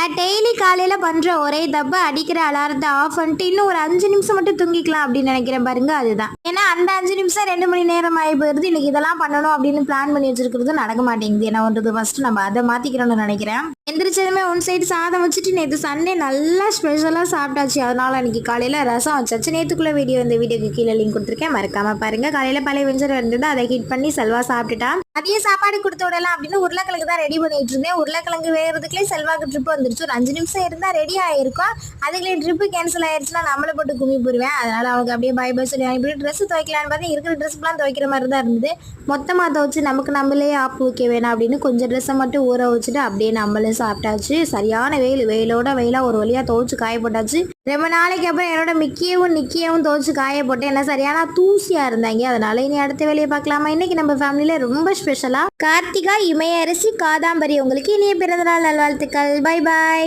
நான் டெய்லி காலையில் பண்ணுற ஒரே தப்பு அடிக்கிற அலாரத்தை ஆஃப் பண்ணிட்டு இன்னும் ஒரு 5 நிமிஷம் மட்டும் தூங்கிக்கலாம் அப்படின்னு நினைக்கிறேன் பாருங்க. அதுதான் ஏன்னா அந்த 5 நிமிஷம் 2 மணி நேரம் ஆகி போயிருது. இன்னைக்கு இதெல்லாம் பண்ணணும் அப்படின்னு பிளான் பண்ணி வச்சிருக்கிறது நடக்க மாட்டேங்குது. என்ன பண்ணுறது, ஃபர்ஸ்ட் நம்ம அதை மாற்றிக்கிறோம்னு நினைக்கிறேன். எந்திரிச்சதுமே ஒன் சைடு சாதம் வச்சுட்டு நேற்று சண்டே நல்லா ஸ்பெஷலாக சாப்பிட்டாச்சு. அதனால இன்னைக்கு காலையில் ரசம் வச்சாச்சு. நேற்றுக்குள்ள இந்த வீடியோக்கு கீழே லிங்க் கொடுத்துருக்கேன், மறக்காம பாருங்க. காலையில் பழைய வெஞ்சர் இருந்தது, அதை ஹீட் பண்ணி செல்வா சாப்பிட்டுட்டா. அதிக சாப்பாடு கொடுத்து விடலாம் அப்படின்னு உருளைக்கிழங்கு தான் ரெடி பண்ணிட்டு இருந்தேன். உருளைக்கிழங்கு வேகிறதுக்குள்ளே செல்வாக்கு ட்ரிப் வந்துருச்சு. ஒரு 5 நிமிஷம் இருந்தால் ரெடி ஆகிருக்கும். அதுக்குள்ளே ட்ரிப்பு கேன்சல் ஆயிடுச்சுன்னா நம்மளை போட்டு கும்மி போடுவேன். அதனால அவங்க அப்படியே பை பை சொல்லி அனுப்பிட்டு ட்ரெஸ் துவைக்கலான்னு பார்த்தா இருக்கிற ட்ரெஸ்லாம் துவைக்கிற மாதிரி தான் இருந்தது. மொத்தமாக துவைச்சு நமக்கு நம்மளே ஆப்பு வைக்க வேணாம் அப்படின்னு கொஞ்சம் ட்ரெஸ்ஸை மட்டும் ஊற வச்சுட்டு அப்படியே நம்மளே சாப்பிட்டாச்சு. சரியான வெயிலோட வெயிலாக ஒரு வழியாக துவைச்சு காய போட்டாச்சு. ரொம்ப நாளைக்கு அப்புறம் என்னோட நிக்கியவும் துவைச்சு காய போட்டேன். என்ன சரியான தூசியாக இருந்தாங்க. அதனால இனி அடுத்த வேலையை பார்க்கலாமா. இன்னைக்கு நம்ம ஃபேமிலியில் ரொம்ப ஸ்பெஷலாக கார்த்திகா இமயரசி காதாம்பரி உங்களுக்கு இனிய பிறந்தநாள் நல்வாழ்த்துக்கள். Bye bye.